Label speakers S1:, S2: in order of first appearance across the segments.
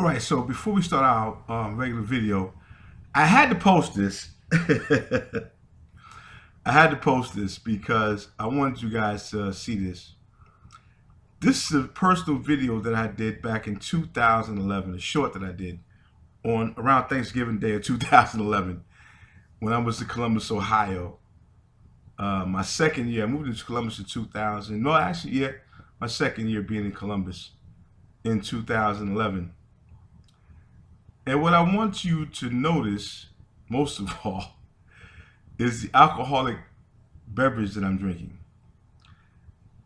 S1: All right, so before we start our regular video, I had to post this. I had to post this because I wanted you guys to see this. This is a personal video that I did back in 2011, a short that I did on around Thanksgiving Day of 2011 when I was in Columbus, Ohio. My second year, I moved into Columbus in 2000. No, actually, yeah, my second year being in Columbus in 2011. And what I want you to notice, most of all, is the alcoholic beverage that I'm drinking.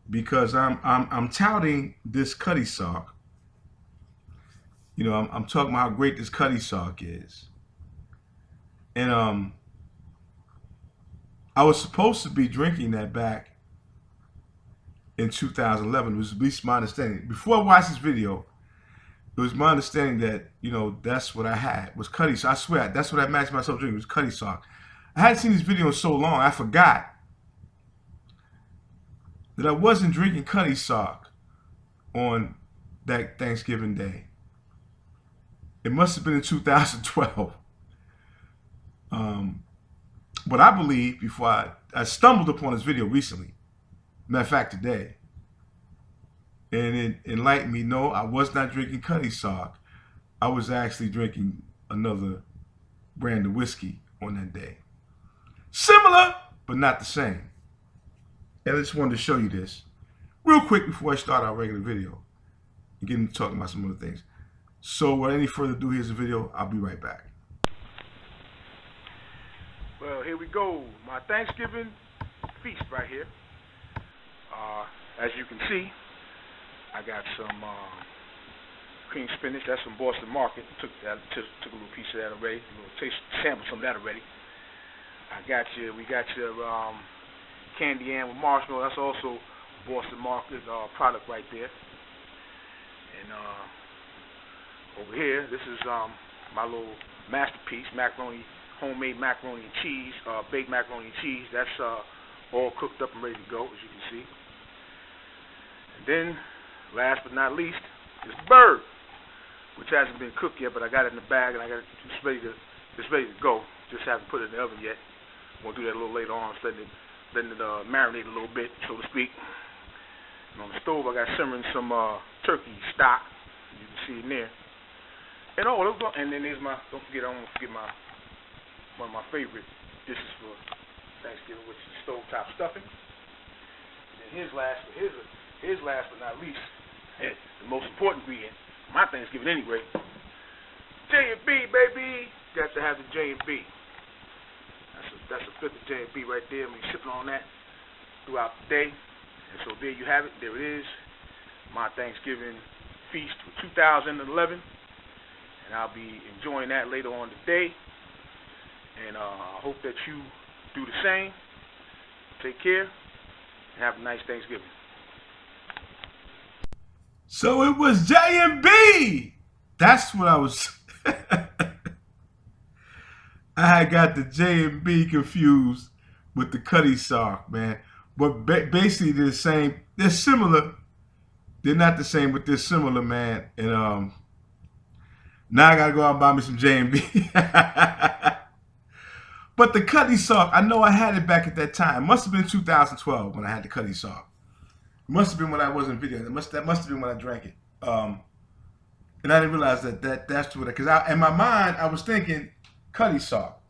S1: Because I'm touting this Cuddy Sock. You know, I'm talking about how great this Cuddy Sock is. And I was supposed to be drinking that back in 2011. It was at least my understanding. Before I watched this video, it was my understanding that, you know, that's what I had, was Cuddy Sock. I swear, that's what I imagined myself drinking, was Cuddy Sock. I hadn't seen this video in so long, I forgot that I wasn't drinking Cuddy Sock on that Thanksgiving Day. It must have been in 2012. But I believe, before I stumbled upon this video recently, matter of fact today, and it enlightened me, no, I was not drinking Cuddy Sock. I was actually drinking another brand of whiskey on that day. Similar, but not the same. And I just wanted to show you this real quick before I start our regular video and get into talking about some other things. So without any further ado, here's the video. I'll be right back.
S2: Well, here we go. My Thanksgiving feast right here. As you can see, I got some cream spinach. That's from Boston Market. Took a little piece of that already. A little taste, sample some of that already. We got your candy yam with marshmallow. That's also Boston Market product right there. And over here, this is my little masterpiece, homemade macaroni and cheese, baked macaroni and cheese. That's all cooked up and ready to go, as you can see. And then, last but not least, is the bird, which hasn't been cooked yet, but I got it in the bag and I got it ready to go. Just haven't put it in the oven yet. We'll do that a little later on, letting it marinate a little bit, so to speak. And on the stove, I got simmering some turkey stock. You can see in there. And then there's my. Don't forget, I don't want to forget one of my favorite dishes for Thanksgiving, which is stovetop stuffing. And then here's last but not least, the most important ingredient, my Thanksgiving anyway. J&B, baby. Got to have the J&B. That's a fifth of J&B right there. I'm going to be sipping on that throughout the day. And so there you have it. There it is. My Thanksgiving feast for 2011. And I'll be enjoying that later on today. And I hope that you do the same. Take care. And have a nice Thanksgiving.
S1: So it was J&B. That's what I was... I had got the J&B confused with the Cuddy Sock, man. But basically they're the same. They're similar. They're not the same, but they're similar, man. And now I gotta go out and buy me some J&B. But the Cuddy Sock, I know I had it back at that time. It must have been 2012 when I had the Cuddy Sock. It must have been when I was in video. That must have been when I drank it. And I didn't realize that's what. Because in my mind I was thinking Cuddy Sock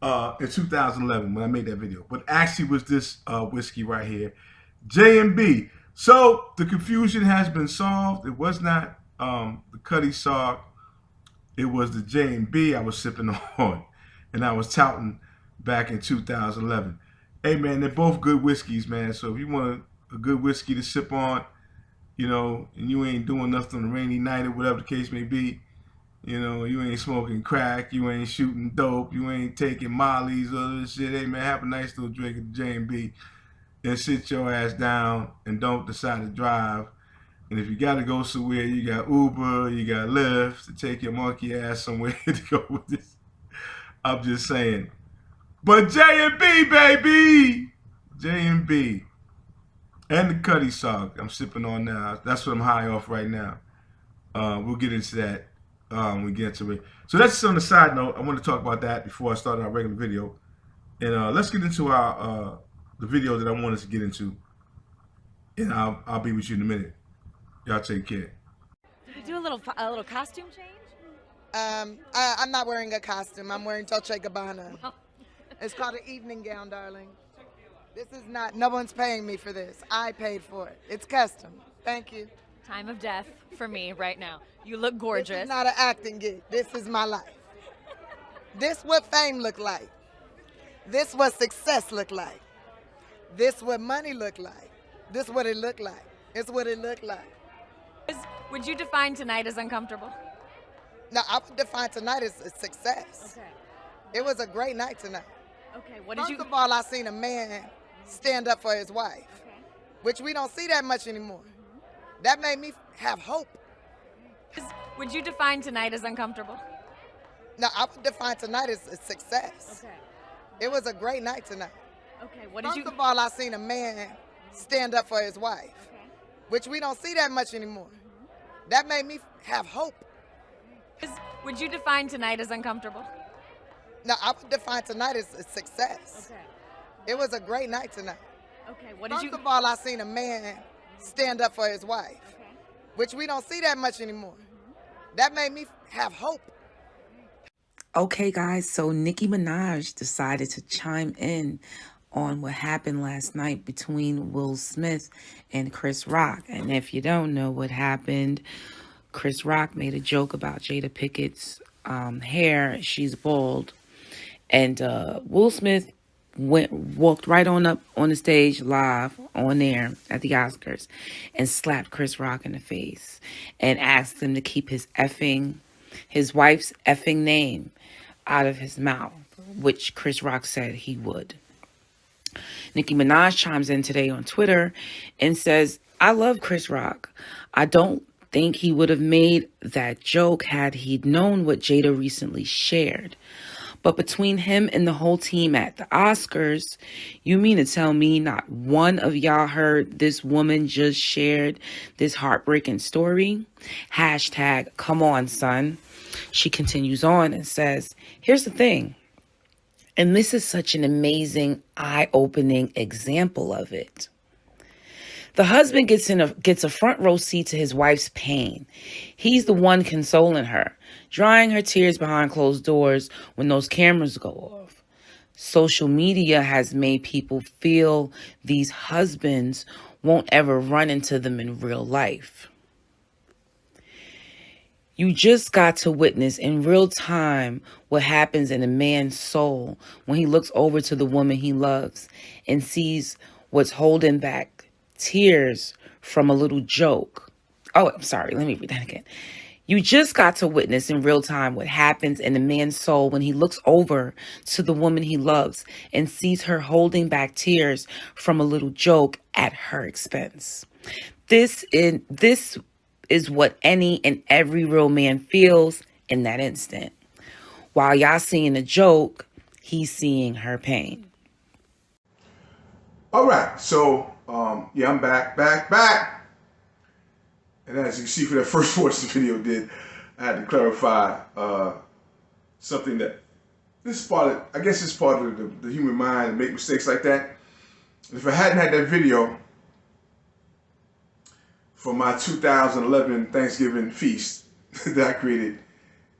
S1: in 2011 when I made that video, but actually was this whiskey right here, J&B. So the confusion has been solved. It was not the Cuddy Sock, it was the J&B I was sipping on, and I was touting back in 2011. Hey man, they're both good whiskeys, man. So if you want a good whiskey to sip on, you know, and you ain't doing nothing on a rainy night or whatever the case may be. You know, you ain't smoking crack, you ain't shooting dope, you ain't taking mollies or this shit. Hey man, have a nice little drink of J&B and sit your ass down and don't decide to drive. And if you gotta go somewhere, you got Uber, you got Lyft to take your monkey ass somewhere to go with this. I'm just saying. But J&B, baby! J&B. And the Cuddy Sock I'm sipping on now. That's what I'm high off right now. We'll get into that We get to it. So that's just on the side note. I want to talk about that before I start our regular video. And let's get into our the video that I want us to get into. And I'll be with you in a minute. Y'all take care.
S3: Did we do a little costume change?
S4: I'm not wearing a costume. I'm wearing Dolce & Gabbana. It's called an evening gown, darling. This is not, no one's paying me for this. I paid for it. It's custom. Thank you.
S3: Time of death for me right now. You look gorgeous.
S4: This is not an acting gig. This is my life. This what fame look like. This what success look like. This what money look like. This what it look like. It's what it look like.
S3: Would you define tonight as uncomfortable?
S4: No, I would define tonight as a success.
S3: Okay.
S4: It was a great night tonight.
S3: Okay, what did you...
S4: First of all, I seen a man stand up for his wife, which we don't see that much anymore. That made me have hope.
S3: Would you define tonight as uncomfortable?
S4: No, I would define tonight as a success.
S3: Okay.
S4: It was a great night tonight.
S3: Okay, what did you...
S4: First of all, I seen a man stand up for his wife, which we don't see that much anymore. That made me have hope.
S3: Would you define tonight as uncomfortable?
S4: No, I would define tonight as a success.
S3: Okay.
S4: It was a great night tonight.
S3: Okay, what did you...
S4: First of all, I seen a man stand up for his wife, which we don't see that much anymore. That made me have hope.
S5: Okay, guys, so Nicki Minaj decided to chime in on what happened last night between Will Smith and Chris Rock. And if you don't know what happened, Chris Rock made a joke about Jada Pickett's hair. She's bald. And Will Smith walked right on up on the stage live on air at the Oscars and slapped Chris Rock in the face and asked him to keep his wife's effing name out of his mouth, which Chris Rock said he would. Nicki Minaj chimes in today on Twitter and says, I love Chris Rock. I don't think he would have made that joke had he known what Jada recently shared. But between him and the whole team at the Oscars, you mean to tell me not one of y'all heard this woman just shared this heartbreaking story? Hashtag, come on, son. She continues on and says, here's the thing. And this is such an amazing, eye-opening example of it. The husband gets a front row seat to his wife's pain. He's the one consoling her, drying her tears behind closed doors when those cameras go off. Social media has made people feel these husbands won't ever run into them in real life. You just got to witness in real time what happens in a man's soul when he looks over to the woman he loves and sees what's holding back tears from a little joke. Oh, I'm sorry. Let me read that again. You just got to witness in real time what happens in a man's soul when he looks over to the woman he loves and sees her holding back tears from a little joke at her expense. This is what any and every real man feels in that instant. While y'all seeing a joke, he's seeing her pain.
S1: All right, so yeah, I'm back. And as you can see for that first portion of the video I had to clarify something that this is part of, I guess it's part of the human mind, make mistakes like that. If I hadn't had that video for my 2011 Thanksgiving feast that I created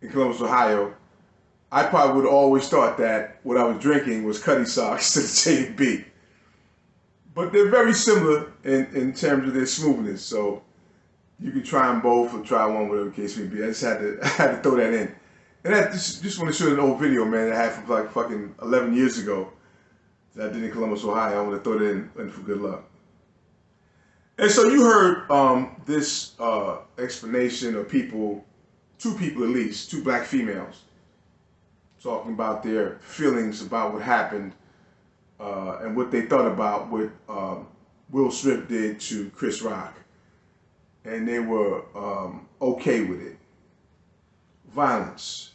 S1: in Columbus, Ohio, I probably would have always thought that what I was drinking was Cuddy socks to the J&B. But they're very similar in terms of their smoothness, so you can try them both or try one, whatever the case may be. I had to throw that in. And I just want to show you an old video, man, that I had from like fucking 11 years ago that I did in Columbus, Ohio. I want to throw that in for good luck. And so you heard this explanation of people, two people at least, two black females, talking about their feelings about what happened and what they thought about what Will Smith did to Chris Rock. And they were okay with it. Violence.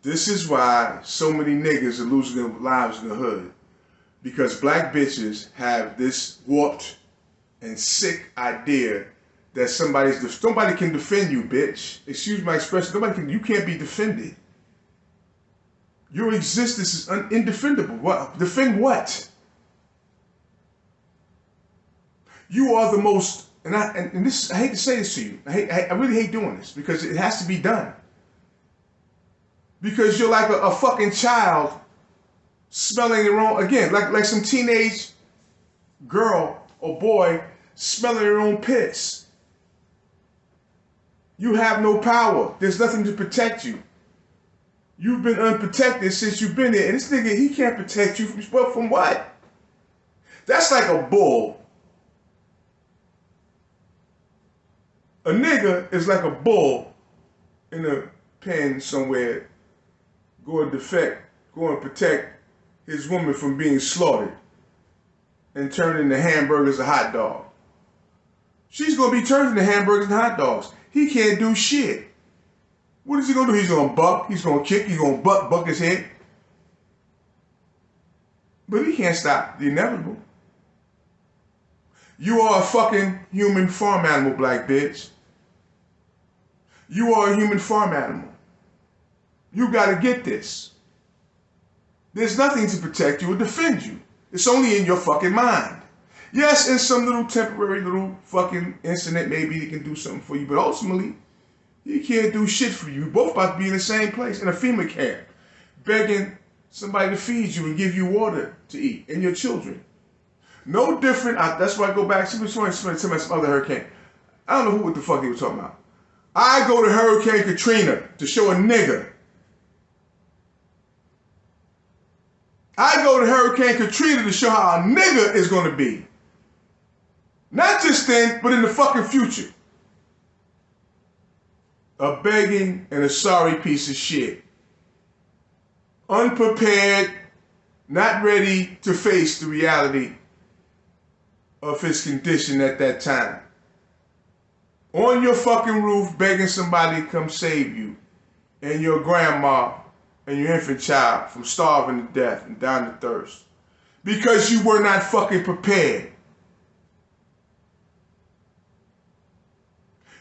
S1: This is why so many niggas are losing their lives in the hood. Because black bitches have this warped and sick idea that nobody can defend you, bitch. Excuse my expression. You can't be defended. Your existence is indefendable. What? Defend what? You are the most, and this, I hate to say this to you. I really hate doing this because it has to be done. Because you're like a fucking child smelling your own, again, like some teenage girl or boy smelling your own piss. You have no power. There's nothing to protect you. You've been unprotected since you've been there. And this nigga, he can't protect you from what? That's like a bull. A nigga is like a bull in a pen somewhere going to protect his woman from being slaughtered and turned into hamburgers and hot dog. She's going to be turned into hamburgers and hot dogs. He can't do shit. What is he going to do? He's going to buck, he's going to kick, he's going to buck his head. But he can't stop the inevitable. You are a fucking human farm animal, black bitch. You are a human farm animal. You got to get this. There's nothing to protect you or defend you. It's only in your fucking mind. Yes, in some little temporary little fucking incident, maybe he can do something for you, but ultimately, he can't do shit for you. You're both about to be in the same place, in a FEMA camp, begging somebody to feed you and give you water to eat, and your children. No different. That's why I go back. Somebody told me some other hurricane. I don't know what the fuck he was talking about. I go to Hurricane Katrina to show a nigga. I go to Hurricane Katrina to show how a nigga is going to be. Not just then, but in the fucking future. A begging and a sorry piece of shit. Unprepared, not ready to face the reality of his condition at that time. On your fucking roof, begging somebody to come save you and your grandma and your infant child from starving to death and dying of thirst. Because you were not fucking prepared.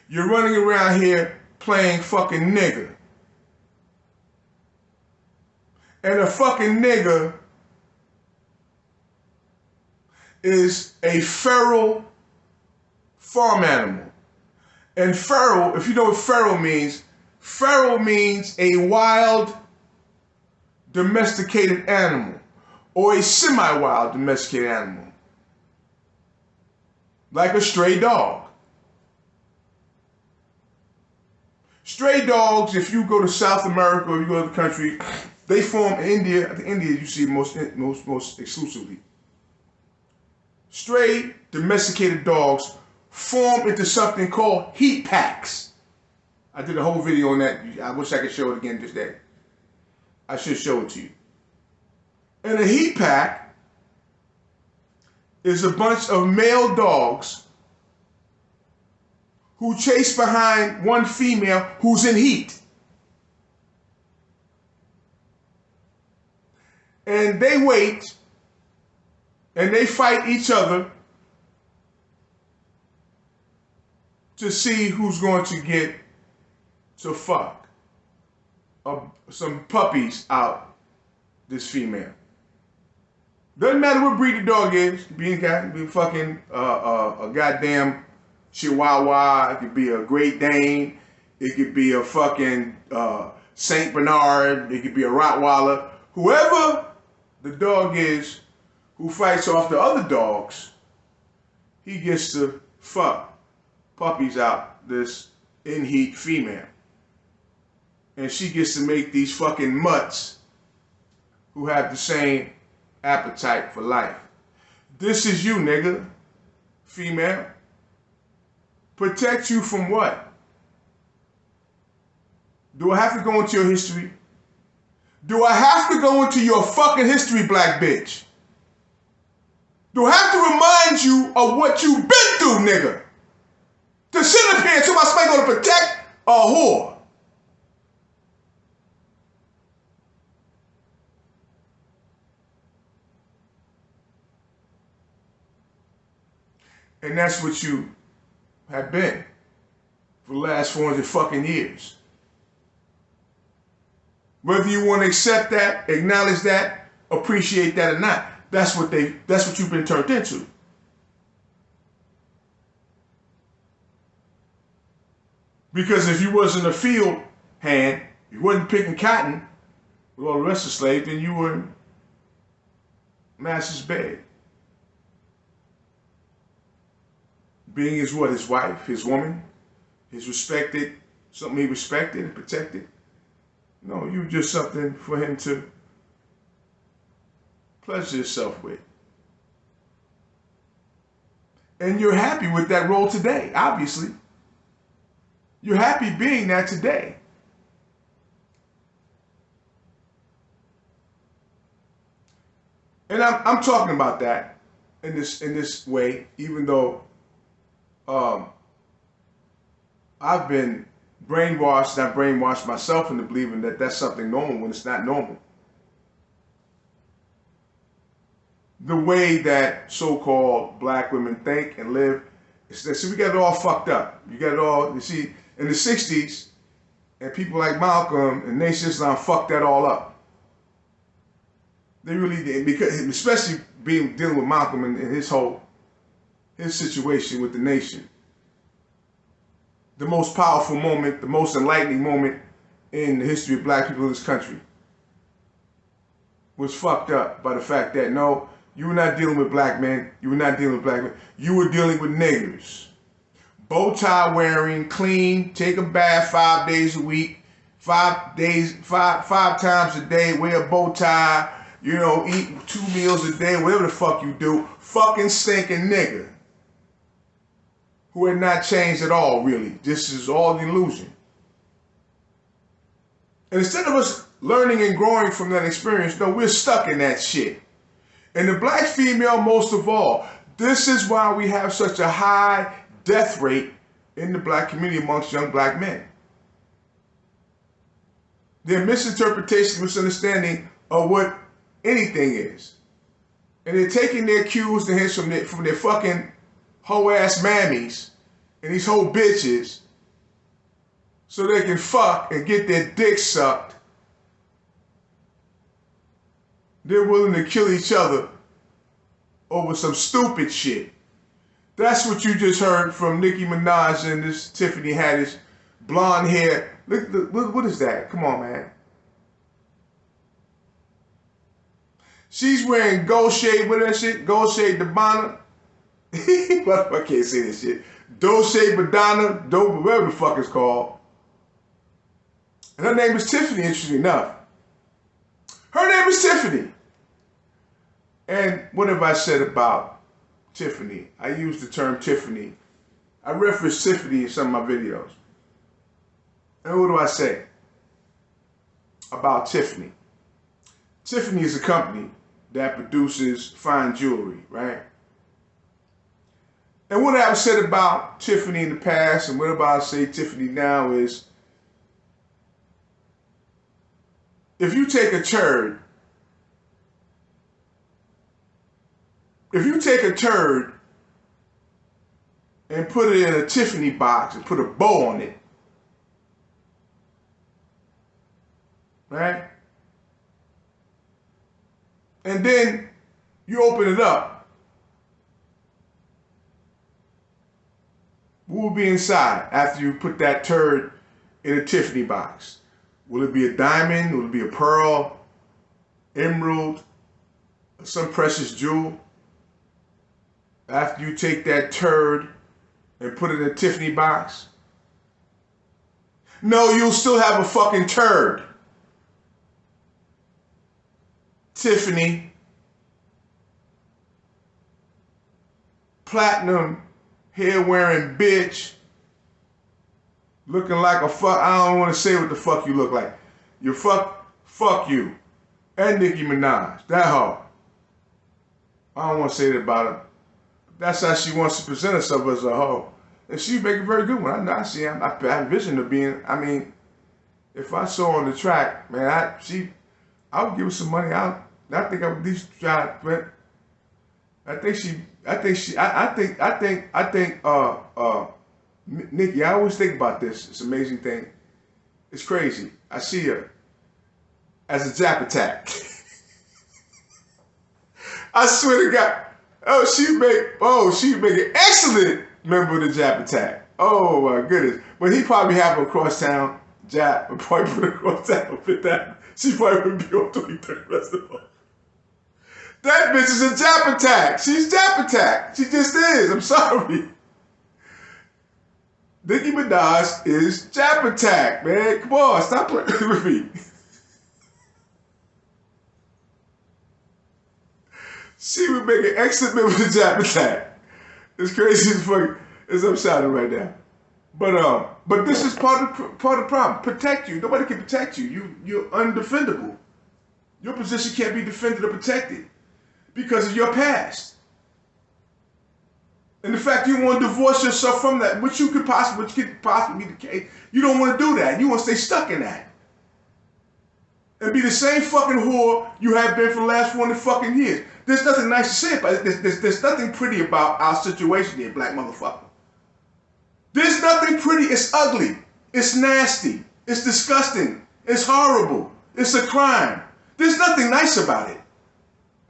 S1: You're running around here playing fucking nigga. And a fucking nigga is a feral farm animal. And feral, if you know what feral means a wild domesticated animal or a semi-wild domesticated animal. Like a stray dog. Stray dogs, if you go to South America or you go to the country, they form in India. I think India you see most exclusively. Stray domesticated dogs form into something called heat packs. I did a whole video on that. I wish I could show it again today. I should show it to you. And a heat pack is a bunch of male dogs who chase behind one female who's in heat. And they wait and they fight each other to see who's going to get to fuck some puppies out this female. Doesn't matter what breed the dog is. It could be fucking a goddamn Chihuahua. It could be a Great Dane. It could be a fucking Saint Bernard. It could be a Rottweiler. Whoever the dog is who fights off the other dogs, he gets to fuck puppies out this in heat female. And she gets to make these fucking mutts who have the same appetite for life. This is you, nigga. Female. Protect you from what? Do I have to go into your history? Do I have to go into your fucking history, black bitch? Do I have to remind you of what you've been through, nigga? To sit up here and tell my somebody gonna protect a whore. And that's what you have been for the last 400 fucking years. Whether you want to accept that, acknowledge that, appreciate that or not, that's what you've been turned into. Because if you wasn't a field hand, you wasn't picking cotton with all the rest of the slaves, then you were master's bed. Being his what? His wife, his woman, his respected, something he respected and protected. No, you were just something for him to pleasure yourself with. And you're happy with that role today, obviously. You're happy being that today. And I'm talking about that in this way, even though I've been brainwashed, and I brainwashed myself into believing that that's something normal when it's not normal. The way that so-called black women think and live, see, we got it all fucked up. You got it all, you see, in the 60s, and people like Malcolm and Nation Islam fucked that all up. They really did, because especially dealing with Malcolm and his situation with the nation. The most powerful moment, the most enlightening moment in the history of black people in this country was fucked up by the fact that, no, you were not dealing with black men, you were not dealing with black men, you were dealing with niggers. Bow tie wearing, clean, take a bath 5 days a week, 5 times a day, wear a bow tie, you know, eat 2 meals a day, whatever the fuck you do, fucking stinking nigger. Who had not changed at all, really. This is all an illusion. And instead of us learning and growing from that experience, no, we're stuck in that shit. And the black female, most of all, this is why we have such a high death rate in the black community amongst young black men. Their misinterpretation, misunderstanding of what anything is. And they're taking their cues and hints from their fucking hoe-ass mammies and these whole bitches so they can fuck and get their dick sucked. They're willing to kill each other over some stupid shit. That's what you just heard from Nicki Minaj and this Tiffany Haddish blonde hair. Look, what is that? Come on, man. She's wearing Dolce, what is that shit? Dolce Gabbana. I can't say this shit. Dolce Gabbana, whatever the fuck it's called. And her name is Tiffany, interesting enough. Her name is Tiffany. And what have I said about Tiffany? I use the term Tiffany. I reference Tiffany in some of my videos. And what do I say about Tiffany? Tiffany is a company that produces fine jewelry, right? And what I've said about Tiffany in the past and what I say Tiffany now is, if you take a turd, and put it in a Tiffany box and put a bow on it, right? And then you open it up, what will be inside after you put that turd in a Tiffany box? Will it be a diamond? Will it be a pearl, emerald, some precious jewel? After you take that turd and put it in a Tiffany box? No, you'll still have a fucking turd. Tiffany, platinum, hair-wearing bitch, looking like a fuck. I don't want to say what the fuck you look like. You fuck you. And Nicki Minaj, that hoe. I don't want to say that about her. That's how she wants to present herself as a hoe. And she make a very good one. I see. I have a vision of being, I mean, if I saw her on the track, man, I would give her some money. I think I would at least try, but I think Nikki, I always think about this. It's an amazing thing. It's crazy. I see her as a Jap attack. I swear to God. She'd make an excellent member of the Jap attack. Oh my goodness. But he probably have a crosstown Jap, but probably put a crosstown fit that. She probably wouldn't be on 23rd rest of the month. That bitch is a Jap attack. She's Jap attack. She just is. I'm sorry. Nicki Minaj is Jap attack, man. Come on, stop playing with me. She would make an excellent member of the Jap attack. It's crazy as fuck as I'm shouting right now. But this is part of the problem. Protect you. Nobody can protect you. You're undefendable. Your position can't be defended or protected because of your past. And the fact you want to divorce yourself from that, which could possibly be the case, you don't want to do that. You want to stay stuck in that. And be the same fucking whore you have been for the last 40 fucking years. There's nothing nice to say about it. There's nothing pretty about our situation here, black motherfucker. There's nothing pretty. It's ugly. It's nasty. It's disgusting. It's horrible. It's a crime. There's nothing nice about it.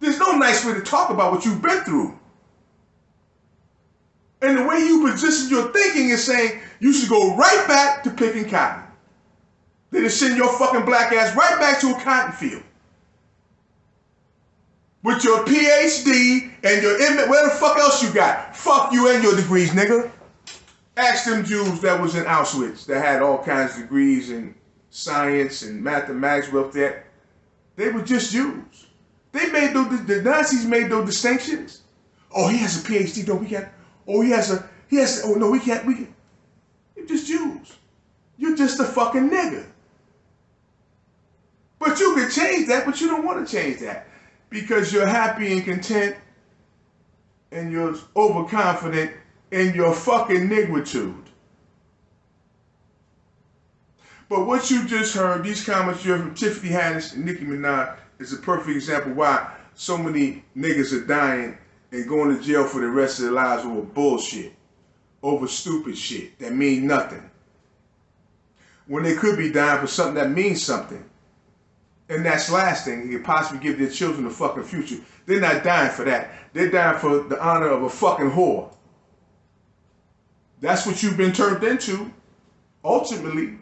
S1: There's no nice way to talk about what you've been through. And the way you position your thinking is saying you should go right back to picking cotton. They just send your fucking black ass right back to a cotton field. With your PhD and your MA, where the fuck else you got? Fuck you and your degrees, nigga. Ask them Jews that was in Auschwitz that had all kinds of degrees in science and mathematics up there. They were just Jews. They made the Nazis made those distinctions. Oh, he has a PhD, don't we can't. Oh, oh no, we can't. You're just Jews. You're just a fucking nigga. But you can change that, but you don't want to change that. Because you're happy and content and you're overconfident in your fucking nigritude. But what you just heard, these comments you heard from Tiffany Haddish and Nicki Minaj is a perfect example why so many niggas are dying and going to jail for the rest of their lives over bullshit, over stupid shit that mean nothing. When they could be dying for something that means something. And that's lasting, and can possibly give their children a fucking future. They're not dying for that. They're dying for the honor of a fucking whore. That's what you've been turned into, ultimately.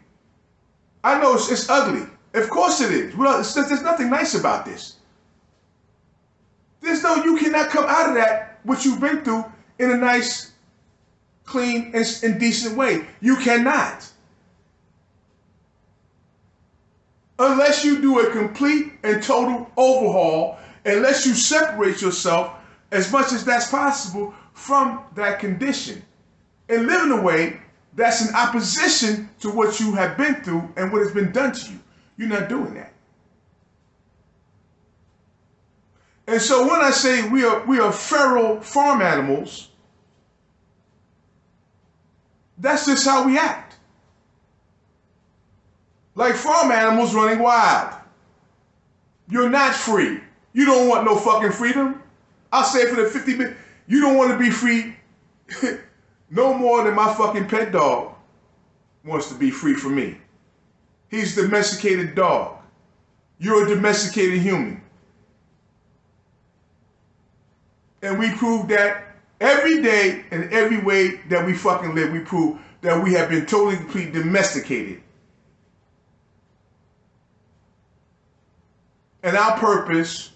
S1: I know it's ugly. Of course it is. Well, there's nothing nice about this. You cannot come out of that, what you've been through, in a nice, clean, and decent way. You cannot. Unless you do a complete and total overhaul, unless you separate yourself as much as that's possible from that condition and live in a way that's in opposition to what you have been through and what has been done to you. You're not doing that. And so when I say we are feral farm animals, that's just how we act. Like farm animals running wild. You're not free. You don't want no fucking freedom. I'll say for the 50 minutes, you don't want to be free no more than my fucking pet dog wants to be free from me. He's a domesticated dog. You're a domesticated human. And we prove that every day and every way that we fucking live, we prove that we have been totally, completely domesticated. And our purpose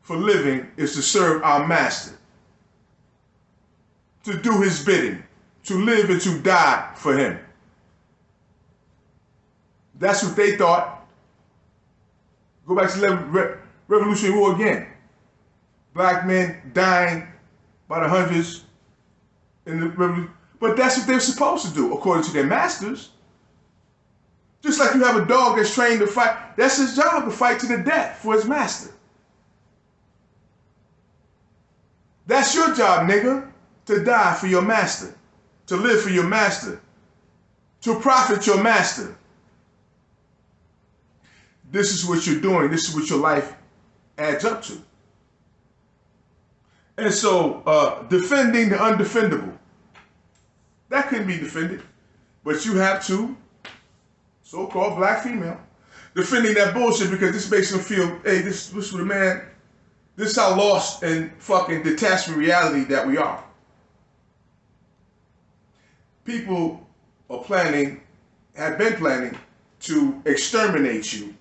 S1: for living is to serve our master, to do his bidding, to live and to die for him. That's what they thought. Go back to the Revolutionary War again. Black men dying by the hundreds in the revolution. But that's what they're supposed to do, according to their masters. Just like you have a dog that's trained to fight, that's his job, to fight to the death for his master. That's your job, nigga, to die for your master, to live for your master, to profit your master. This is what you're doing. This is what your life adds up to. And so, defending the undefendable. That couldn't be defended. But you have two so-called black female defending that bullshit because this makes them feel, hey, this was the man, this is how lost and fucking detached from reality that we are. People are planning, have been planning to exterminate you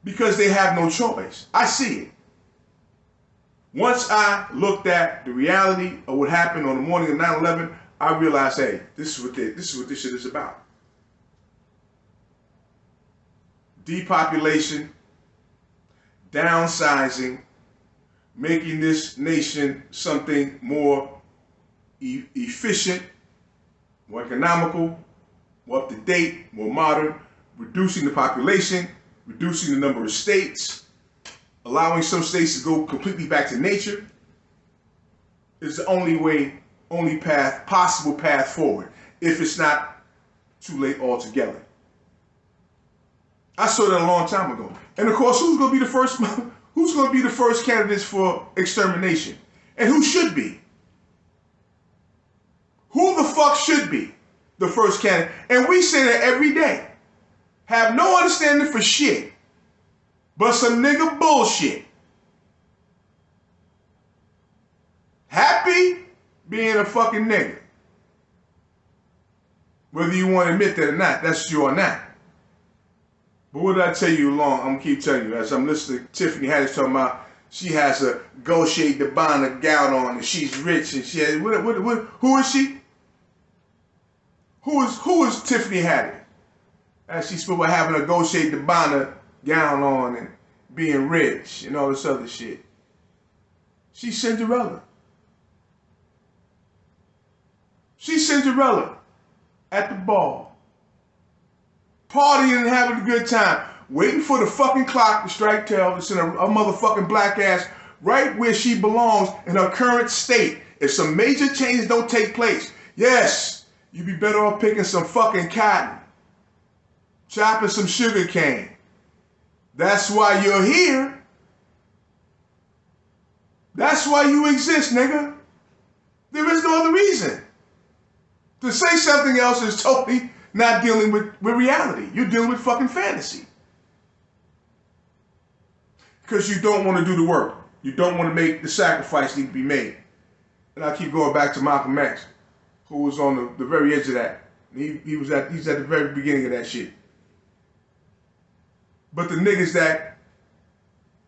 S1: because they have no choice. I see it. Once I looked at the reality of what happened on the morning of 9/11, I realized, hey, this is what this shit is about. Depopulation, downsizing, making this nation something more efficient, more economical, more up to date, more modern, reducing the population, reducing the number of states, allowing some states to go completely back to nature is the only path, possible path forward, if it's not too late altogether. I saw that a long time ago. And of course, who's going to be the first candidates for extermination? And who should be? Who the fuck should be the first candidate? And we say that every day. Have no understanding for shit, but some nigga bullshit. Happy being a fucking nigga. Whether you want to admit that or not, that's you or not. But what did I tell you along? I'm going to keep telling you. As I'm listening to Tiffany Haddish talking about she has a Dolce & Gabbana gown on and she's rich and she has, who is she? Who is Tiffany Haddish? As she spoke about having a Dolce & Gabbana gown on and being rich and all this other shit. She's Cinderella. She's Cinderella at the ball. Partying and having a good time. Waiting for the fucking clock to strike 12 to send a motherfucking black ass right where she belongs in her current state. If some major changes don't take place, yes, you'd be better off picking some fucking cotton. Chopping some sugar cane. That's why you're here. That's why you exist, nigga. There is no other reason. To say something else is totally not dealing with reality. You're dealing with fucking fantasy. Because you don't want to do the work. You don't want to make the sacrifice need to be made. And I keep going back to Malcolm X, who was on the very edge of that. He's at the very beginning of that shit. But the niggas that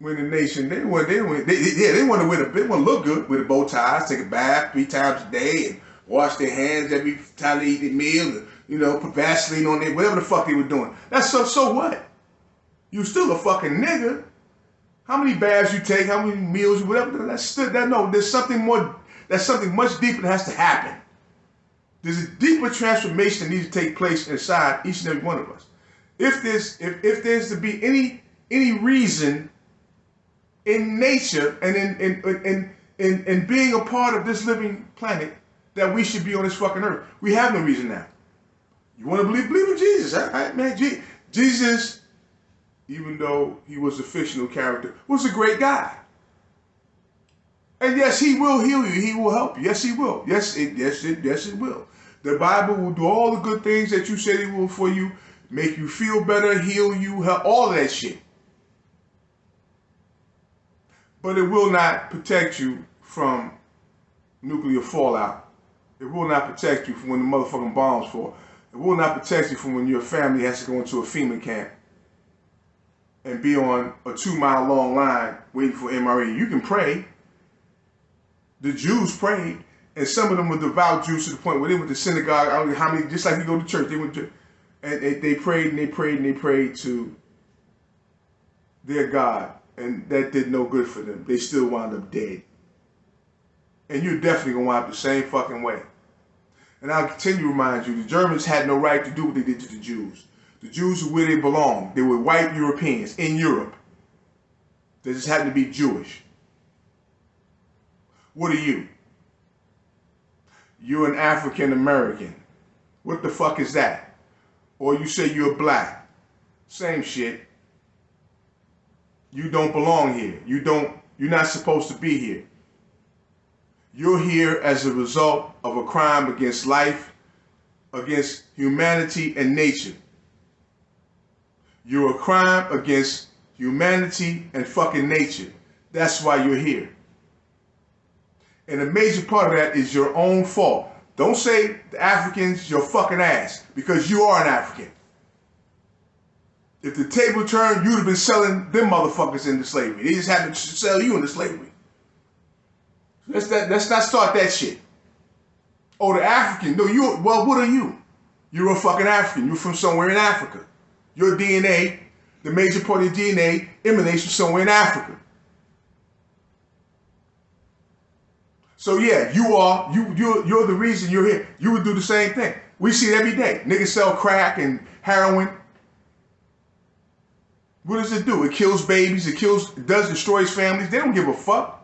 S1: win the nation, they want to look good with the bow ties, take a bath 3 times a day, and wash their hands every time they eat their meal, and, put Vaseline on there, whatever the fuck they were doing. That's so what? You still a fucking nigga. How many baths you take, how many meals, whatever, there's something more, that's something much deeper that has to happen. There's a deeper transformation that needs to take place inside each and every one of us. If there's to be any reason in nature and in being a part of this living planet that we should be on this fucking earth, we have no reason now. You want to believe in Jesus, right, man? Jesus, even though he was a fictional character, was a great guy. And yes, he will heal you. He will help you. Yes, he will. Yes, it will. The Bible will do all the good things that you said it will for you. Make you feel better, heal you, help, all of that shit. But it will not protect you from nuclear fallout. It will not protect you from when the motherfucking bombs fall. It will not protect you from when your family has to go into a FEMA camp and be on a 2-mile long line waiting for MRE. You can pray. The Jews prayed, and some of them were devout Jews to the point where they went to synagogue. I don't know how many, just like you go to church, they went to. And they prayed and they prayed and they prayed to their God. And that did no good for them. They still wound up dead. And you're definitely going to wind up the same fucking way. And I'll continue to remind you, the Germans had no right to do what they did to the Jews. The Jews were where they belonged. They were white Europeans in Europe. They just happened to be Jewish. What are you? You're an African American. What the fuck is that? Or you say you're black. Same shit. You don't belong here. You're not supposed to be here. You're here as a result of a crime against life, against humanity and nature. You're a crime against humanity and fucking nature. That's why you're here. And a major part of that is your own fault. Don't say the Africans your fucking ass, because you are an African. If the table turned, you'd have been selling them motherfuckers into slavery. They just happened to sell you into slavery. Let's not start that shit. Oh, the African. No, well, what are you? You're a fucking African. You're from somewhere in Africa. Your DNA, the major part of your DNA, emanates from somewhere in Africa. So yeah, you're the reason you're here. You would do the same thing. We see it every day. Niggas sell crack and heroin. What does it do? It kills babies. It destroys families. They don't give a fuck.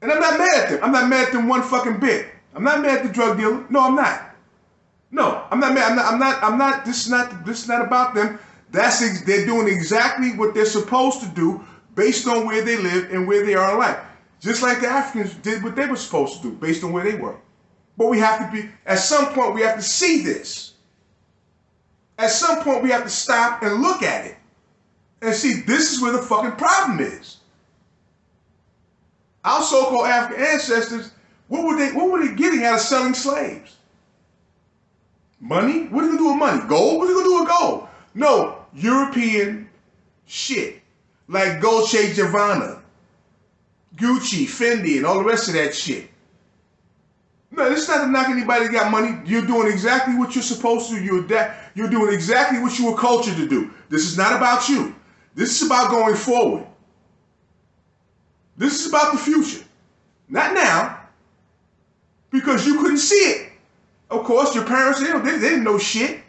S1: And I'm not mad at them. I'm not mad at them one fucking bit. I'm not mad at the drug dealer. No, I'm not. No, I'm not mad. I'm not. This is not about them. They're doing exactly what they're supposed to do based on where they live and where they are in life. Just like the Africans did what they were supposed to do based on where they were. But we have to be, at some point we have to see this. At some point we have to stop and look at it. And see, this is where the fucking problem is. Our so-called African ancestors, what were they getting out of selling slaves? Money? What are they gonna do with money? Gold? What are they gonna do with gold? No, European shit. Like Dolce & Gabbana, Gucci, Fendi, and all the rest of that shit. No, this is not to knock anybody that got money. You're doing exactly what you're supposed to do. You're doing exactly what you were cultured to do. This is not about you. This is about going forward. This is about the future. Not now. Because you couldn't see it. Of course, your parents, they didn't know shit.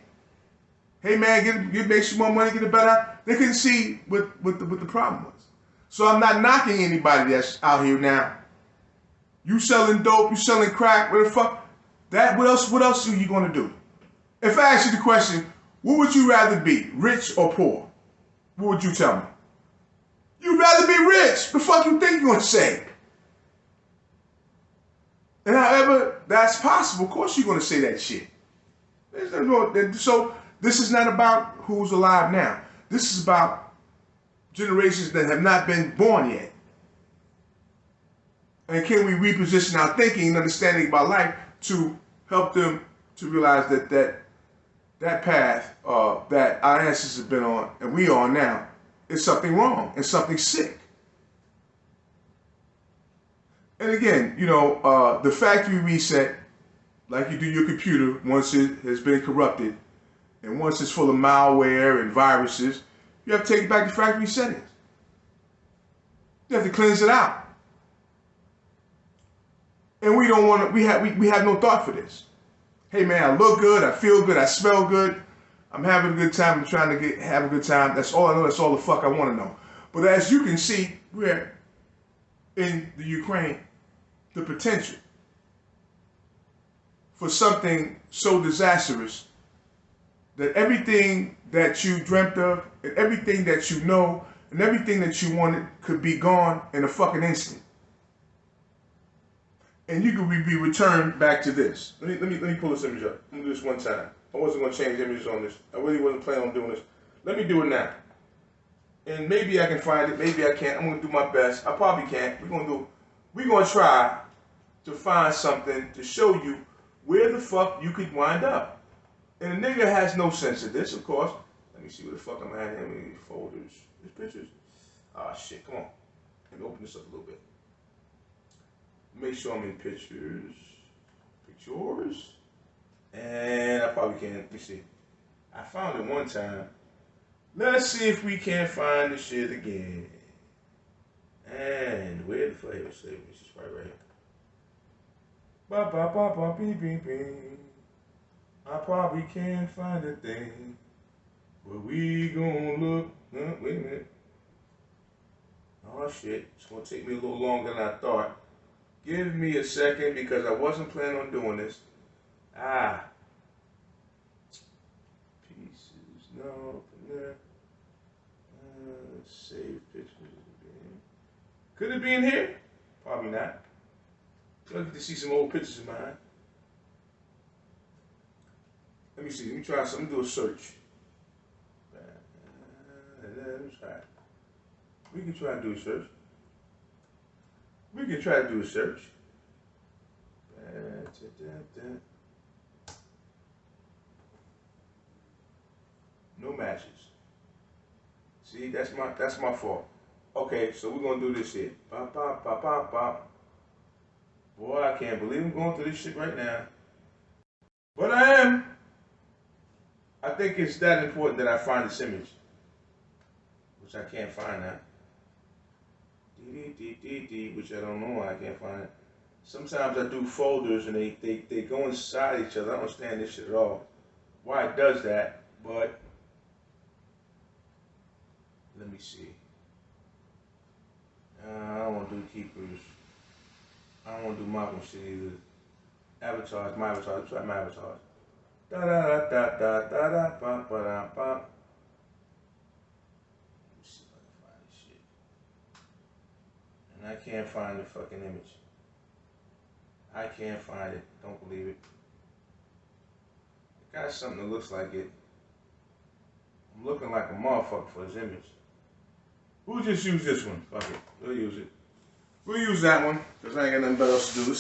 S1: Hey man, make some more money, get it better. They couldn't see what the problem was. So I'm not knocking anybody that's out here now. You selling dope, you selling crack, what the fuck? What else are you gonna do? If I ask you the question, what would you rather be, rich or poor? What would you tell me? You'd rather be rich. The fuck you think you're gonna say? And however that's possible, of course you're gonna say that shit. So this is not about who's alive now. This is about generations that have not been born yet. And can we reposition our thinking and understanding about life to help them to realize that path that our ancestors have been on and we are on now is something wrong and something sick. And again, the factory reset, like you do your computer once it has been corrupted and once it's full of malware and viruses, you have to take it back to factory settings. You have to cleanse it out. And we don't want to, we have no thought for this. Hey man, I look good, I feel good, I smell good, I'm having a good time, I'm trying to have a good time. That's all I know, that's all the fuck I want to know. But as you can see, we're in the Ukraine, the potential for something so disastrous that everything that you dreamt of and everything that you know and everything that you wanted could be gone in a fucking instant. And you could be returned back to this. Let me pull this image up. I'm gonna do this one time. I wasn't gonna change images on this. I really wasn't planning on doing this. Let me do it now. And maybe I can find it, maybe I can't. I'm gonna do my best. I probably can't. We're gonna try to find something to show you where the fuck you could wind up. And a nigga has no sense of this, of course. Let me see where the fuck I'm at. How many folders? There's pictures. Ah shit, come on. Let me open this up a little bit. Make sure I'm in pictures. And I probably can't. Let me see. I found it one time. Let's see if we can't find the shit again. And where the fuck is it? This is right here. Ba ba ba ba beep beep beep. I probably can't find a thing. Where we gonna look? Wait a minute. Oh shit. It's gonna take me a little longer than I thought. Give me a second because I wasn't planning on doing this. Pieces. No. Save pictures. Could it be in here? Probably Probably not. You'll get to see some old pictures of mine. Let me see. Let me try something. Do a search. Let me try. We can try to do a search. We can try to do a search. No matches. See, that's my fault. Okay, so we're gonna do this here. Pop, pop, pop, pop, pop. Boy, I can't believe I'm going through this shit right now. But I am. I think it's that important that I find this image, which I can't find now. Which I don't know why I can't find it. Sometimes I do folders and they go inside each other. I don't understand this shit at all. Why it does that, but let me see. I don't want to do keepers. I don't want to do Malcolm shit either. Avatars, my avatars. Let's try my avatars. Da da da da da da da ba ba da ba. Let me see if I can find this shit. And I can't find the fucking image. I can't find it. Don't believe it. It got something that looks like it. I'm looking like a motherfucker for this image. We'll just use this one. Fuck it. We'll use it. We'll use that one because I ain't got nothing better else to do.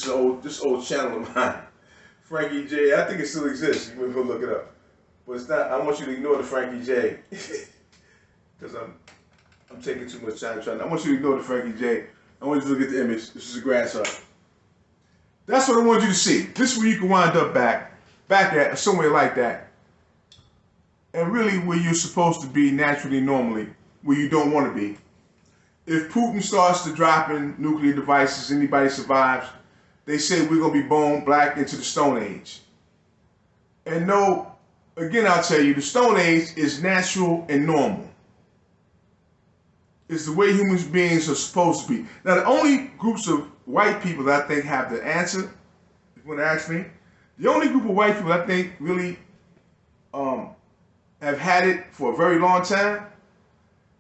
S1: This old channel of mine, Frankie J. I think it still exists. You can go look it up. But it's not. I want you to ignore the Frankie J. Because I'm taking too much time trying. I want you to ignore the Frankie J. I want you to look at the image. This is a grasshopper. That's what I want you to see. This is where you can wind up back at somewhere like that, and really where you're supposed to be naturally, normally, where you don't want to be. If Putin starts to drop in nuclear devices, anybody survives, they say we're going to be born black into the Stone Age. And no, again, I'll tell you, the Stone Age is natural and normal. It's the way human beings are supposed to be. Now, the only groups of white people that I think have the answer, if you want to ask me, the only group of white people I think really have had it for a very long time.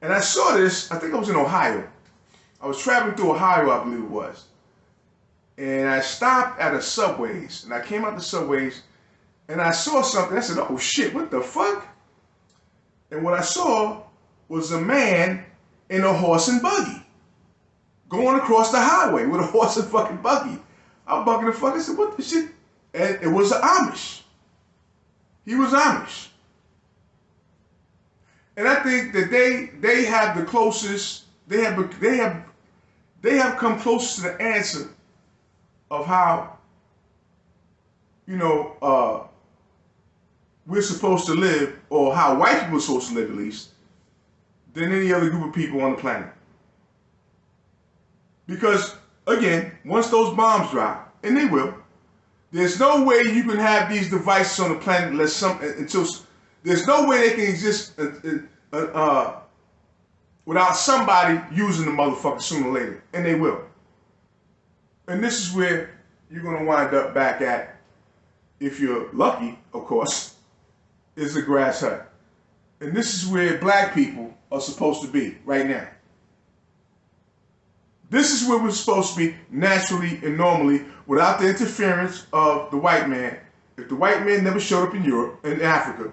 S1: And I saw this, I think I was in Ohio. I was traveling through Ohio, I believe it was. And I stopped at a Subway's. And I came out the Subway's and I saw something. I said, oh shit, what the fuck? And what I saw was a man in a horse and buggy going across the highway with a horse and fucking buggy. I'm bugging the fuck. I said, what the shit? And it was an Amish. He was Amish. And I think that they have the closest, they have come closest to the answer of how, you know, we're supposed to live, or how white people are supposed to live at least, than any other group of people on the planet. Because, again, once those bombs drop, and they will, there's no way you can have these devices on the planet until there's no way they can exist without somebody using the motherfucker sooner or later. And they will. And this is where you're going to wind up back at, if you're lucky, of course, is the grass hut. And this is where black people are supposed to be right now. This is where we're supposed to be naturally and normally without the interference of the white man. If the white man never showed up in Europe, in Africa,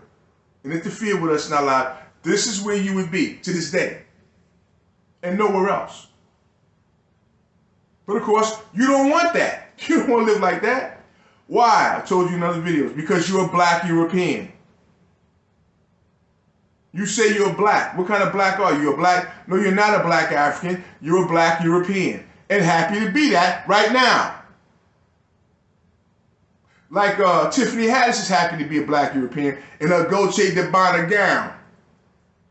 S1: and interfered with us in our life, this is where you would be to this day. And nowhere else. But of course, you don't want that. You don't want to live like that. Why? I told you in other videos. Because you're a black European. You say you're black. What kind of black are you? You're a black? No, you're not a black African. You're a black European. And happy to be that right now. Like Tiffany Haddish is happy to be a black European in a Dolce & Gabbana gown.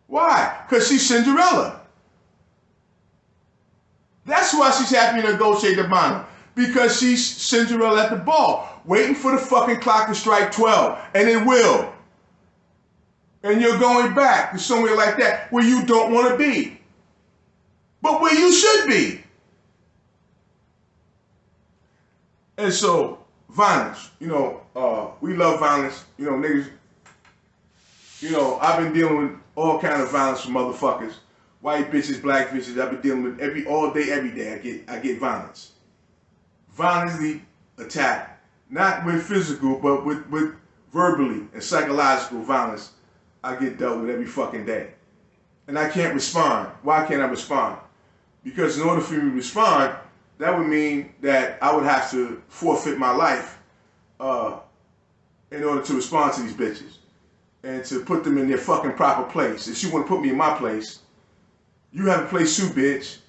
S1: Why? Because she's Cinderella. That's why she's happy in a Dolce & Gabbana. Because she's Cinderella at the ball, waiting for the fucking clock to strike 12. And it will. And you're going back to somewhere like that where you don't want to be. But where you should be. And so, violence. You know, we love violence. You know, niggas. You know, I've been dealing with all kind of violence from motherfuckers. White bitches, black bitches. I've been dealing with all day, every day. I get violence. violently attacked, not with physical, but with verbally and psychological violence, I get dealt with every fucking day. And I can't respond. Why can't I respond? Because in order for me to respond, that would mean that I would have to forfeit my life in order to respond to these bitches and to put them in their fucking proper place. If you want to put me in my place, you have a place too, bitch.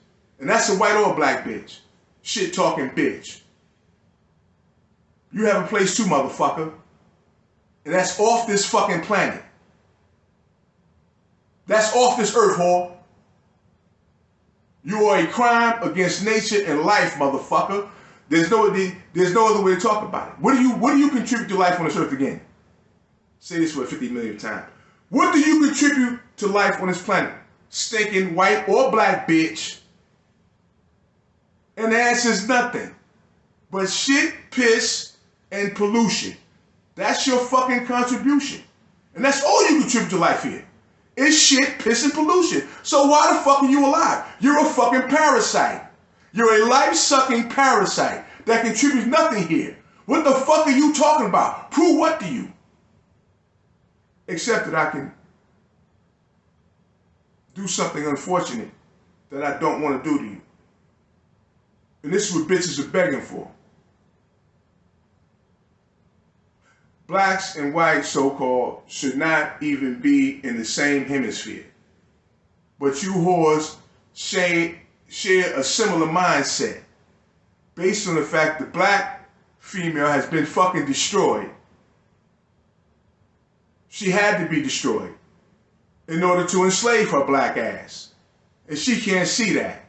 S1: And that's a white or black bitch. Shit talking bitch. You have a place too, motherfucker. And that's off this fucking planet. That's off this earth, whore. You are a crime against nature and life, motherfucker. There's no other way to talk about it. What do you contribute to life on this earth again? Say this for 50 million times. What do you contribute to life on this planet? Stinking white or black bitch. And the answer is nothing. But shit, piss, and pollution. That's your fucking contribution. And that's all you contribute to life here. It's shit, piss, and pollution. So why the fuck are you alive? You're a fucking parasite. You're a life-sucking parasite that contributes nothing here. What the fuck are you talking about? Prove what to you? Except that I can do something unfortunate that I don't want to do to you. And this is what bitches are begging for. Blacks and whites, so-called, should not even be in the same hemisphere. But you whores share a similar mindset based on the fact the black female has been fucking destroyed. She had to be destroyed in order to enslave her black ass. And she can't see that.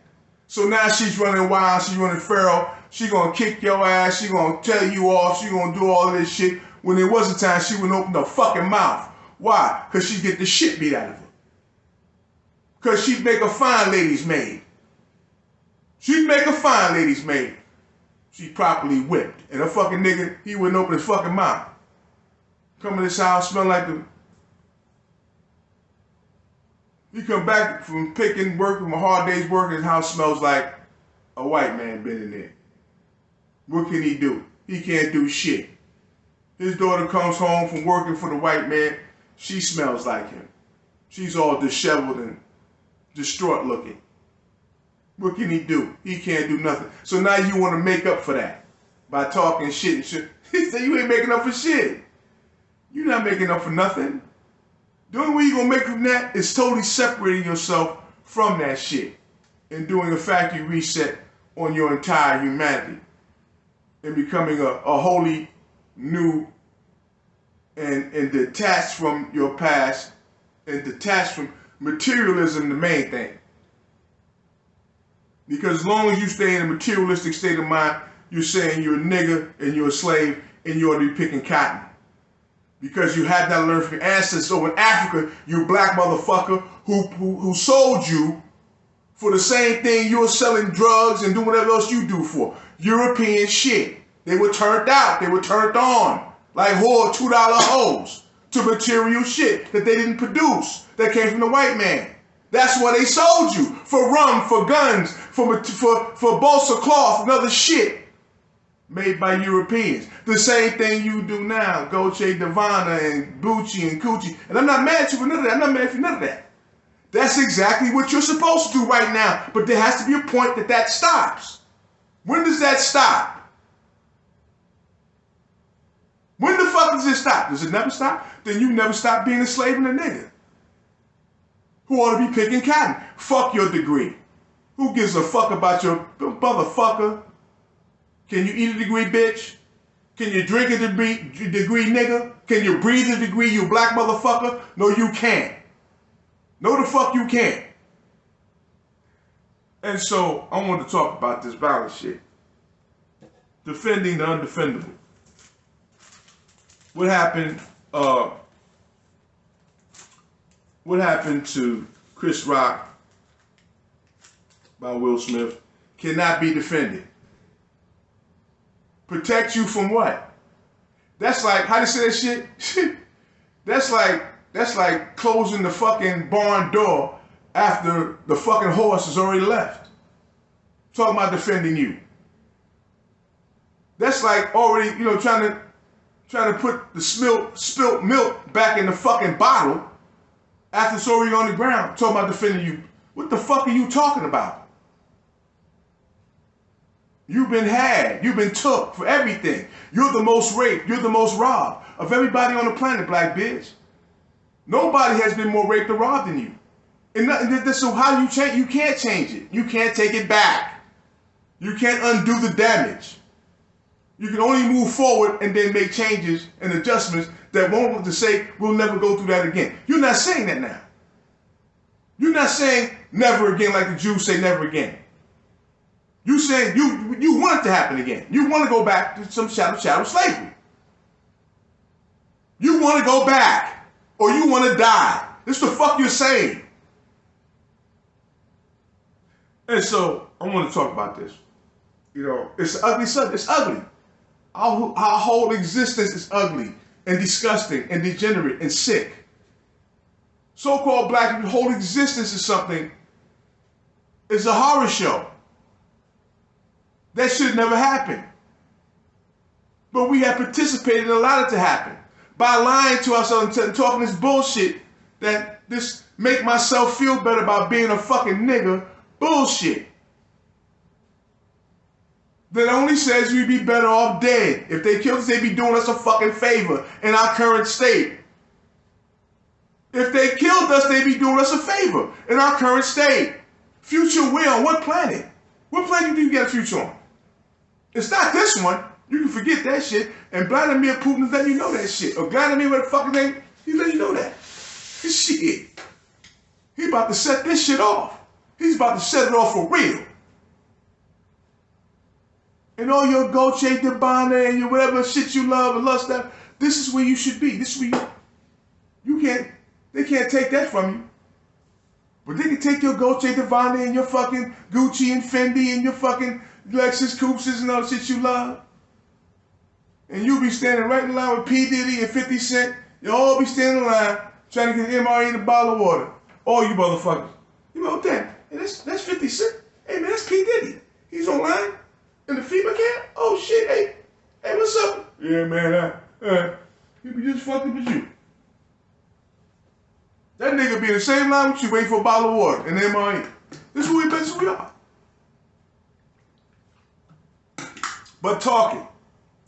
S1: So now she's running wild, she's running feral, she gonna kick your ass, she gonna tell you off, she gonna do all of this shit. When there was a time she wouldn't open her fucking mouth. Why? Because she'd get the shit beat out of her. Because she'd make a fine lady's maid. She'd make a fine lady's maid. She'd properly whipped. And a fucking nigga, he wouldn't open his fucking mouth. Come in this house, smell like the... He come back from picking work, from a hard day's work, his house smells like a white man been in there. What can he do? He can't do shit. His daughter comes home from working for the white man. She smells like him. She's all disheveled and distraught looking. What can he do? He can't do nothing. So now you want to make up for that by talking shit and shit. He said you ain't making up for shit. You're not making up for nothing. The only way you're going to make from that is totally separating yourself from that shit and doing a factory reset on your entire humanity and becoming a wholly new and detached from your past and detached from materialism, the main thing. Because as long as you stay in a materialistic state of mind, you're saying you're a nigger and you're a slave and you ought to be picking cotton. Because you had that learned from your ancestors. So in Africa, you black motherfucker who sold you for the same thing you're selling drugs and doing whatever else you do for. European shit. They were turned out. They were turned on. Like whore $2 hoes to material shit that they didn't produce. That came from the white man. That's what they sold you. For rum, for guns, for balsa cloth and other shit. Made by Europeans. The same thing you do now. Dolce & Gabbana and Gucci and Coochie. And I'm not mad at you for none of that. I'm not mad at you for none of that. That's exactly what you're supposed to do right now. But there has to be a point that stops. When does that stop? When the fuck does it stop? Does it never stop? Then you never stop being a slave and a nigga. Who ought to be picking cotton? Fuck your degree. Who gives a fuck about your motherfucker? Can you eat a degree, bitch? Can you drink a degree, nigga? Can you breathe a degree, you black motherfucker? No, you can't. No, the fuck you can't. And so, I want to talk about this violence shit. Defending the undefendable. What happened to Chris Rock by Will Smith cannot be defended. Protect you from what? That's like, how do you say that shit? That's like closing the fucking barn door after the fucking horse has already left. Talking about defending you. That's like already, you know, trying to put the spilt milk back in the fucking bottle after it's already on the ground. Talking about defending you. What the fuck are you talking about? You've been had. You've been took for everything. You're the most raped. You're the most robbed of everybody on the planet, black bitch. Nobody has been more raped or robbed than you. And so how do you change? You can't change it. You can't take it back. You can't undo the damage. You can only move forward and then make changes and adjustments that won't to say we'll never go through that again. You're not saying that now. You're not saying never again like the Jews say never again. You saying you want it to happen again. You want to go back to some shadow slavery. You want to go back or you want to die. This is the fuck you're saying. And so I want to talk about this. You know, it's an ugly subject. It's ugly. Our whole existence is ugly and disgusting and degenerate and sick. So-called black people's whole existence is something. It's a horror show. That should never happen. But we have participated and allowed it to happen by lying to ourselves and talking this bullshit that this make myself feel better about being a fucking nigga bullshit. That only says we'd be better off dead. If they killed us, they'd be doing us a fucking favor in our current state. If they killed us, they'd be doing us a favor in our current state. Future where? On what planet? What planet do you get a future on? It's not this one. You can forget that shit. And Vladimir Putin is letting you know that shit. Or Vladimir, what the fucking name? He's letting you know that. This shit. He about to set this shit off. He's about to set it off for real. And all your Dolce & Gabbana and your whatever shit you love and lust that, this is where you should be. This is where they can't take that from you. But they can take your Dolce & Gabbana and your fucking Gucci and Fendi and your fucking Lexus Coupes and all the shit you love. And you'll be standing right in line with P. Diddy and 50 Cent. You'll all be standing in line trying to get MRE in a bottle of water. All you motherfuckers. You know, damn, hey, that's 50 Cent. Hey, man, that's P. Diddy. He's online in the FEMA camp. Oh, shit. Hey, what's up? Yeah, man, he be just fucking with you. That nigga be in the same line with you waiting for a bottle of water and MRE. This is who we are. But talking.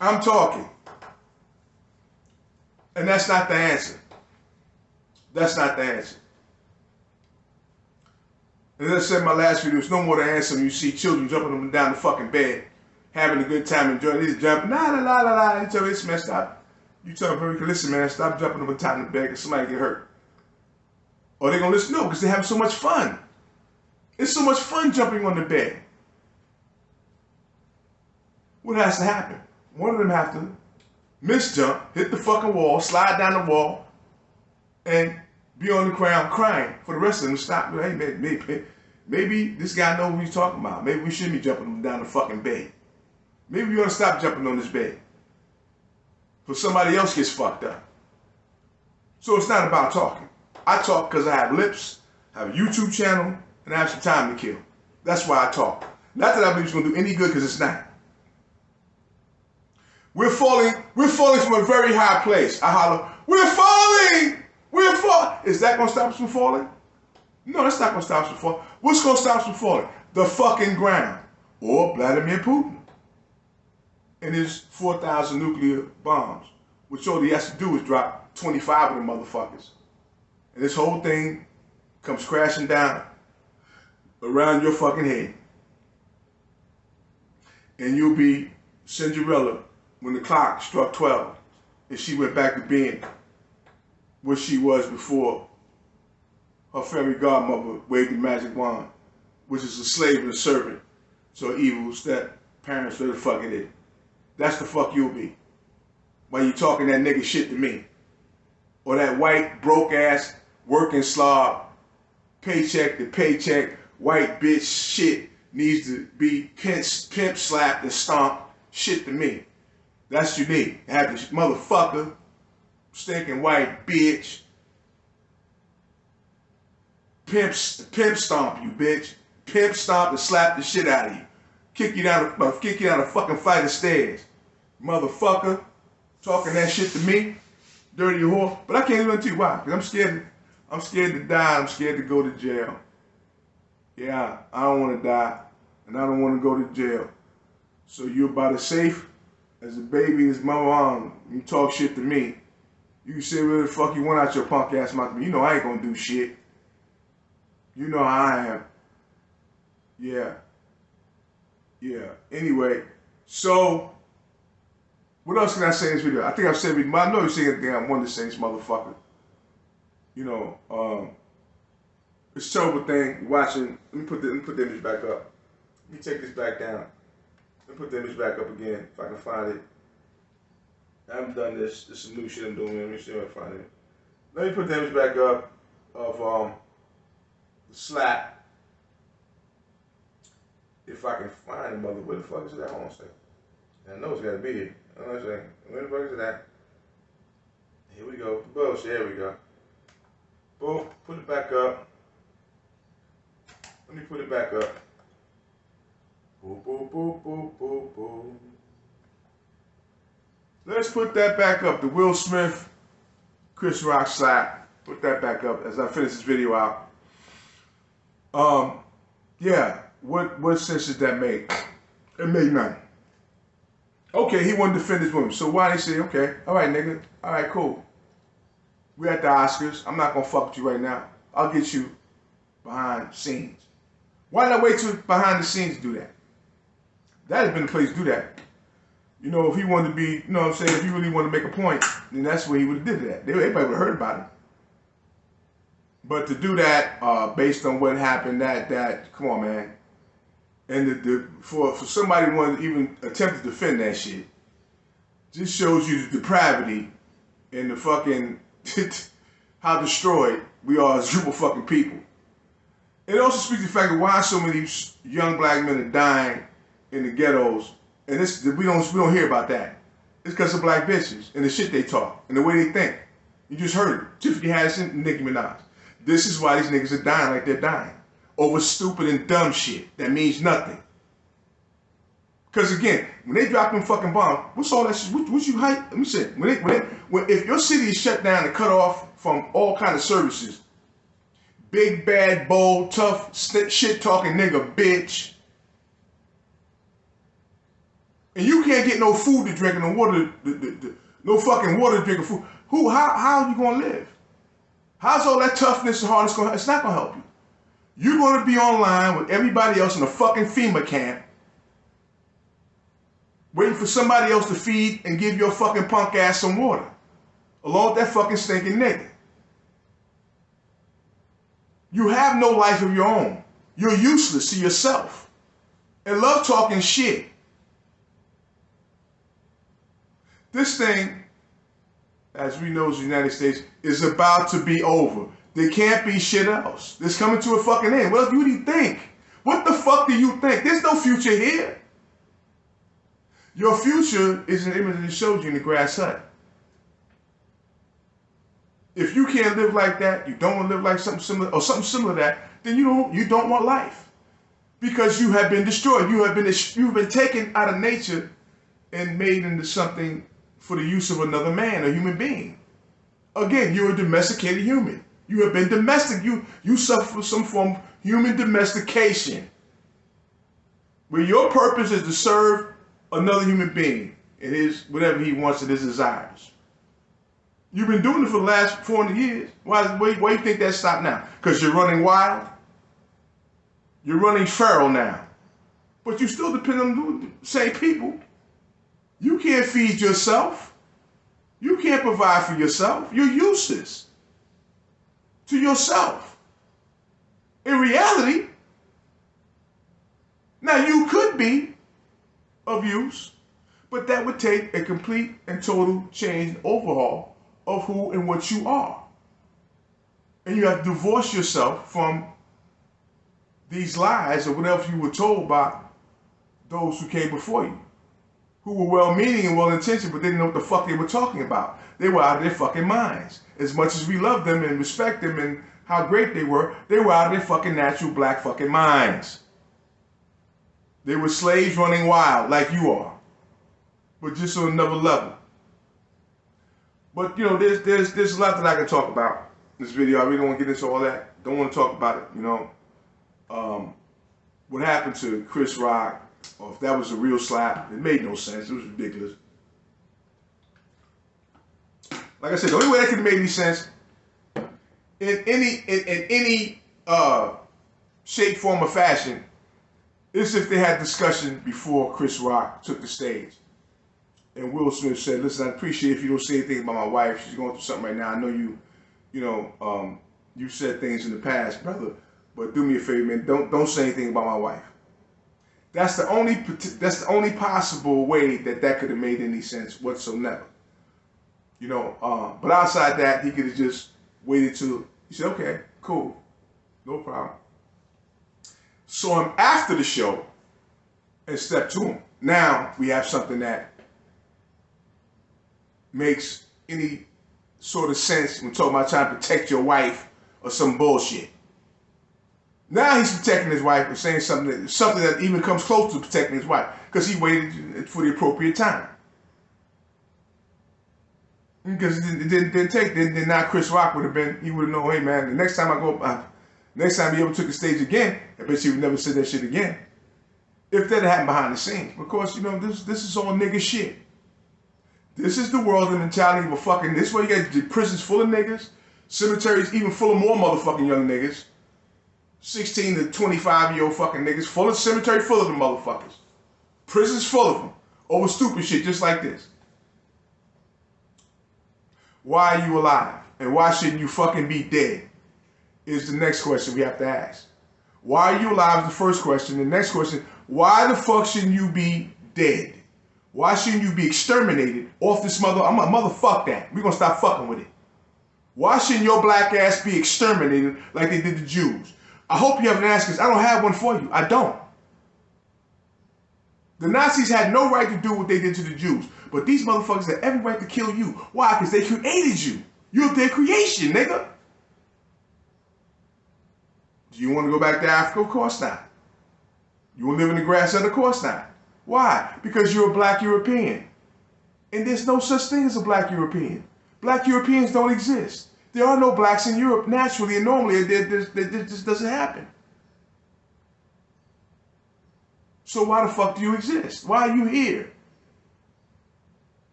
S1: I'm talking. And that's not the answer. That's not the answer. And as I said in my last video, it's no more the answer when you see children jumping them down the fucking bed, having a good time, enjoying it, jumping, la. You tell this man, stop. You tell them, listen, man, stop jumping them down the bed because somebody get hurt. Or they're going to listen, no, because they're having so much fun. It's so much fun jumping on the bed. What has to happen? One of them have to misjump, hit the fucking wall, slide down the wall, and be on the ground crying for the rest of them to stop. Hey, maybe this guy knows what he's talking about. Maybe we shouldn't be jumping down the fucking bed. Maybe we ought to stop jumping on this bed. So somebody else gets fucked up. So it's not about talking. I talk because I have lips, I have a YouTube channel, and I have some time to kill. That's why I talk. Not that I believe it's going to do any good, because it's not. We're falling from a very high place. I holler, we're falling! Is that going to stop us from falling? No, that's not going to stop us from falling. What's going to stop us from falling? The fucking ground. Or Vladimir Putin. And his 4,000 nuclear bombs. Which all he has to do is drop 25 of them motherfuckers. And this whole thing comes crashing down around your fucking head. And you'll be Cinderella when the clock struck 12 and she went back to being what she was before her fairy godmother waved the magic wand, which is a slave and a servant to evils that parents really fucking did. That's the fuck you'll be. While you talking that nigga shit to me. Or that white, broke-ass, working slob, paycheck to paycheck, white bitch shit needs to be pimp slapped and stomped shit to me. That's what you need. Have this motherfucker, stinking white bitch, pimp stomp you, bitch. Pimp stomp and slap the shit out of you. Kick you down a fucking flight of stairs. motherfucker, talking that shit to me, dirty whore. But I can't even tell you why, because I'm scared. I'm scared to die. I'm scared to go to jail. Yeah, I don't want to die, and I don't want to go to jail. So you're about as safe as a baby as my mom. You talk shit to me. You can say whatever the fuck you want out your punk ass mouth. You know I ain't gonna do shit. You know how I am. Yeah. Yeah. Anyway, so what else can I say in this video? I think I've said everything, but I know you're saying everything I wanted to say, this motherfucker. You know, it's a terrible thing watching. Let me put the image back up. Let me take this back down. Let me put the image back up again if I can find it. I haven't done this. This is some new shit I'm doing. Let me see if I can find it. Let me put the image back up of the slap. If I can find it, mother. Where the fuck is that? Hold on a second. I know it's got to be here. Hold on a second. Where the fuck is that? Here we go. Bullshit. Here we go. Boom. Put it back up. Let me put it back up. Boom, boom, boom, boom, boom, boom. Let's put that back up. The Will Smith, Chris Rock slap. Put that back up as I finish this video out. Yeah. What sense did that make? It made none. Okay, he wanted to defend his woman. So why they say, okay, all right, nigga. All right, cool. We're at the Oscars. I'm not going to fuck with you right now. I'll get you behind the scenes. Why not wait till behind the scenes to do that? That had been the place to do that. You know, if he wanted to be, you know what I'm saying, if he really wanted to make a point, then that's where he would have did that. Everybody would have heard about it. But to do that based on what happened, that come on, man. And for somebody who wanted to even attempt to defend that shit, just shows you the depravity and the fucking, how destroyed we are as a group of fucking people. It also speaks to the fact of why so many young black men are dying in the ghettos, and this we don't hear about that. It's because of black bitches and the shit they talk and the way they think. You just heard it. Tiffany Haddish and Nicki Minaj. This is why these niggas are dying like they're dying. Over stupid and dumb shit that means nothing. Because again, when they drop them fucking bombs, what's all that shit? What you hype? Let me say, if your city is shut down and cut off from all kind of services, big, bad, bold, tough, shit-talking nigga, bitch, and you can't get no food to drink and no water, no fucking water to drink or food, how are you gonna live? How's all that toughness and hardness gonna help? It's not gonna help you. You're gonna be online with everybody else in a fucking FEMA camp, waiting for somebody else to feed and give your fucking punk ass some water, along with that fucking stinking nigga. You have no life of your own. You're useless to yourself. And love talking shit. This thing, as we know as the United States, is about to be over. There can't be shit else. It's coming to a fucking end. What do you think? What the fuck do you think? There's no future here. Your future is an image that shows you in the grass hut. If you can't live like that, you don't want to live like something similar to that, then you don't want life. Because you have been destroyed. You've been taken out of nature and made into something for the use of another man, a human being. Again, you're a domesticated human. You have been domestic. You suffer from some form of human domestication, where your purpose is to serve another human being in his whatever he wants and his desires. You've been doing it for the last 400 years. Why do you think that stopped now? Because you're running wild? You're running feral now. But you still depend on the same people. You can't feed yourself. You can't provide for yourself. You're useless to yourself. In reality, now you could be of use, but that would take a complete and total change and overhaul of who and what you are. And you have to divorce yourself from these lies or whatever you were told by those who came before you, who were well-meaning and well-intentioned, but didn't know what the fuck they were talking about. They were out of their fucking minds. As much as we love them and respect them and how great they were out of their fucking natural black fucking minds. They were slaves running wild like you are. but just on another level. But you know, there's a lot that I can talk about in this video. I really don't want to get into all that. Don't want to talk about it. You know, what happened to Chris Rock, or if that was a real slap, it made no sense. It was ridiculous. Like I said, the only way that could have made any sense in any shape, form, or fashion is if they had discussion before Chris Rock took the stage. And Will Smith said, listen, I appreciate if you don't say anything about my wife. She's going through something right now. I know you said things in the past, brother, but do me a favor, man. Don't say anything about my wife. That's the only possible way that could have made any sense whatsoever. You know, but outside that, he could have just waited till, he said, okay, cool, no problem. Saw him after the show and stepped to him. Now we have something that makes any sort of sense when talking about trying to protect your wife or some bullshit. Now he's protecting his wife and saying something that even comes close to protecting his wife because he waited for the appropriate time. Because it didn't take, then now Chris Rock would have been, he would have known, hey man, the next time next time he ever took the stage again, I bet he would never say that shit again. If that had happened behind the scenes. Because, you know, this is all nigga shit. This is the world and mentality of a fucking, this is where you got prisons full of niggas, cemeteries even full of more motherfucking young niggas, 16 to 25-year-old fucking niggas, full of cemetery full of them motherfuckers. Prisons full of them, over stupid shit just like this. Why are you alive? And why shouldn't you fucking be dead? Is the next question we have to ask. Why are you alive is the first question. The next question, why the fuck shouldn't you be dead? Why shouldn't you be exterminated off this motherfuck that? We're gonna stop fucking with it. Why shouldn't your black ass be exterminated like they did the Jews? I hope you have an answer because I don't have one for you. I don't. The Nazis had no right to do what they did to the Jews. But these motherfuckers have every right to kill you. Why? Because they created you. You're their creation, nigga. Do you want to go back to Africa? Of course not. You want to live in the grass? Of course not. Why? Because you're a black European. And there's no such thing as a black European. Black Europeans don't exist. There are no blacks in Europe naturally and normally. It just doesn't happen. So why the fuck do you exist? Why are you here?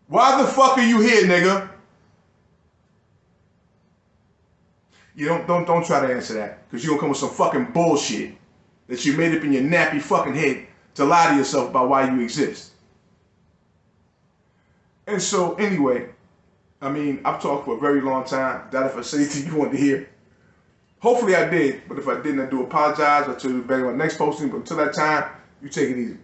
S1: Why the fuck are you here, nigga? You don't try to answer that, because you're gonna come with some fucking bullshit that you made up in your nappy fucking head to lie to yourself about why you exist. And so anyway, I mean, I've talked for a very long time. That if I say anything you want to hear, hopefully I did. But if I didn't, I do apologize. I'll tell you better on my next posting. But until that time, you take it easy.